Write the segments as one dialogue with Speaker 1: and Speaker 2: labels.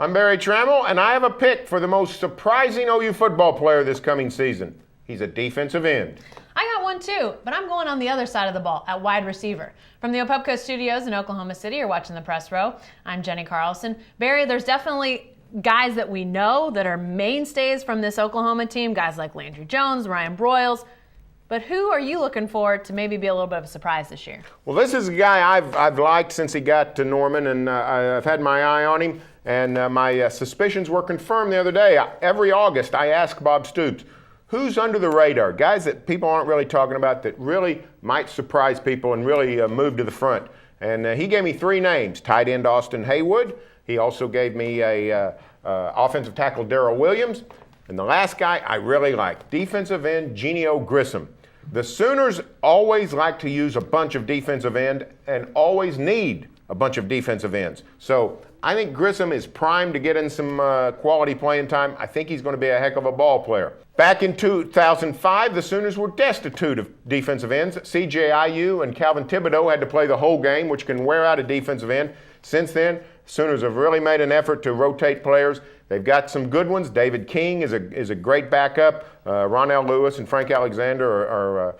Speaker 1: I'm Barry Tramel, and I have a pick for the most surprising OU football player this coming season. He's a defensive end.
Speaker 2: I got one too, but I'm going on the other side of the ball at wide receiver. From the Opepco studios in Oklahoma City, you're watching the Press Row. I'm Jenni Carlson. Barry, there's definitely guys that we know that are mainstays from this Oklahoma team, guys like Landry Jones, Ryan Broyles. But who are you looking for to maybe be a little bit of a surprise this year?
Speaker 1: Well, this is a guy I've liked since he got to Norman, and I've had my eye on him, and my suspicions were confirmed the other day. Every August, I ask Bob Stoops, who's under the radar, guys that people aren't really talking about that really might surprise people and really move to the front. And he gave me three names: tight end Austin Haywood. He also gave me a offensive tackle Darrell Williams. And the last guy I really like, defensive end Genio Grissom. The Sooners always like to use a bunch of defensive end and always need a bunch of defensive ends. So I think Grissom is primed to get in some quality playing time. I think he's going to be a heck of a ball player. Back in 2005, the Sooners were destitute of defensive ends. C.J. Ayu and Calvin Thibodeau had to play the whole game, which can wear out a defensive end. Since then, Sooners have really made an effort to rotate players. They've got some good ones. David King is a great backup. Ronnell Lewis and Frank Alexander are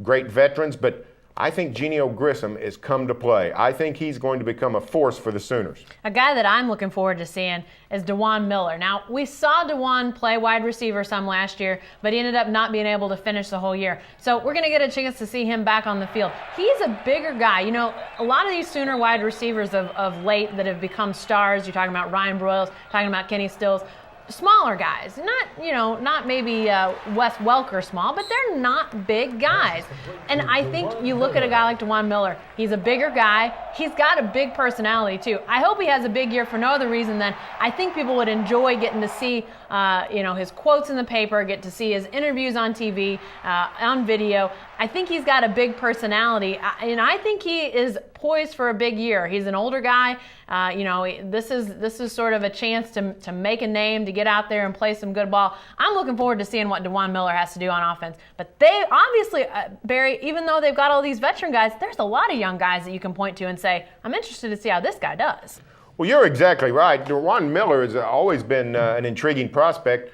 Speaker 1: great veterans, but I think Genio Grissom has come to play. I think he's going to become a force for the Sooners.
Speaker 2: A guy that I'm looking forward to seeing is DeJuan Miller. Now, we saw DeJuan play wide receiver some last year, but he ended up not being able to finish the whole year. So we're going to get a chance to see him back on the field. He's a bigger guy. You know, a lot of these Sooner wide receivers of late that have become stars, you're talking about Ryan Broyles, talking about Kenny Stills, smaller guys, not maybe Wes Welker small, but they're not big guys. And I think you look at a guy like DeJuan Miller, he's a bigger guy, he's got a big personality too. I hope he has a big year for no other reason than I think people would enjoy getting to see his quotes in the paper, get to see his interviews on TV, on video. I think he's got a big personality, and I think he is poised for a big year. He's an older guy. This is sort of a chance to make a name, to get out there and play some good ball. I'm looking forward to seeing what DeJuan Miller has to do on offense. But they obviously, Barry, even though they've got all these veteran guys, there's a lot of young guys that you can point to and say, I'm interested to see how this guy does.
Speaker 1: Well, you're exactly right. DeJuan Miller has always been an intriguing prospect.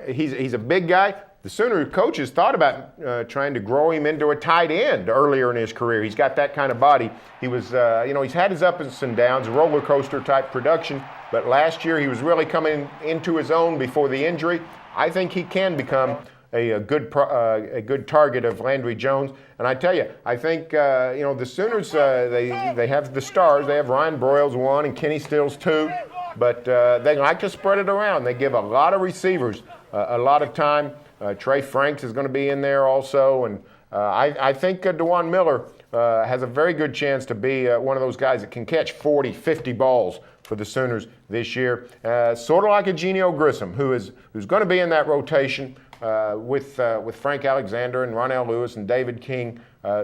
Speaker 1: He's a big guy. The Sooner coaches thought about trying to grow him into a tight end earlier in his career. He's got that kind of body. He was, he's had his ups and downs, roller coaster type production, but last year he was really coming into his own before the injury. I think he can become a good target of Landry Jones. And I tell you, I think the Sooners they have the stars. They have Ryan Broyles 1 and Kenny Stills 2, but they like to spread it around. They give a lot of receivers a lot of time. Trey Franks is going to be in there also, and I think DeJuan Miller has a very good chance to be one of those guys that can catch 40, 50 balls for the Sooners this year. Sort of like a Genio Grissom, who's going to be in that rotation with Frank Alexander and Ronnell Lewis and David King.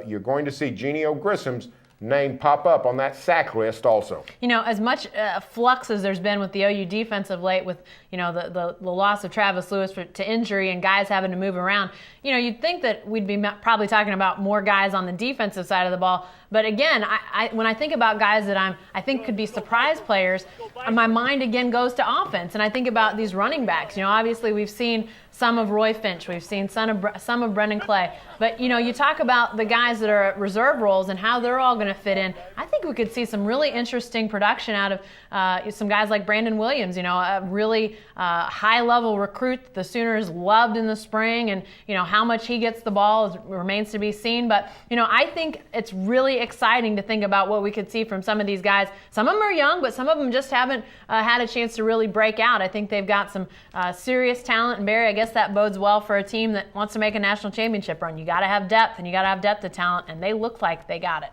Speaker 1: You're going to see Genio Grissom's name pop up on that sack list also.
Speaker 2: As much flux as there's been with the OU defense of late, with the loss of Travis Lewis to injury and guys having to move around, you'd think that we'd be probably talking about more guys on the defensive side of the ball. But again, when I think about guys that I think could be surprise players, my mind again goes to offense, and I think about these running backs. Obviously we've seen some of Roy Finch, we've seen some of Brendan Clay, but you talk about the guys that are at reserve roles and how they're all going to fit in. I think we could see some really interesting production out of some guys like Brandon Williams, a really high-level recruit the Sooners loved in the spring, and how much he gets the ball remains to be seen. But I think it's really exciting to think about what we could see from some of these guys. Some of them are young, but some of them just haven't had a chance to really break out. I think they've got some serious talent, and Barry, I guess that bodes well for a team that wants to make a national championship run. You got to have depth, and you got to have depth of talent, and they look like they got it.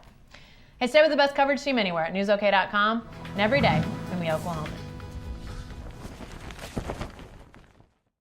Speaker 2: Hey, stay with the best coverage team anywhere at newsok.com and every day from the Oklahoman.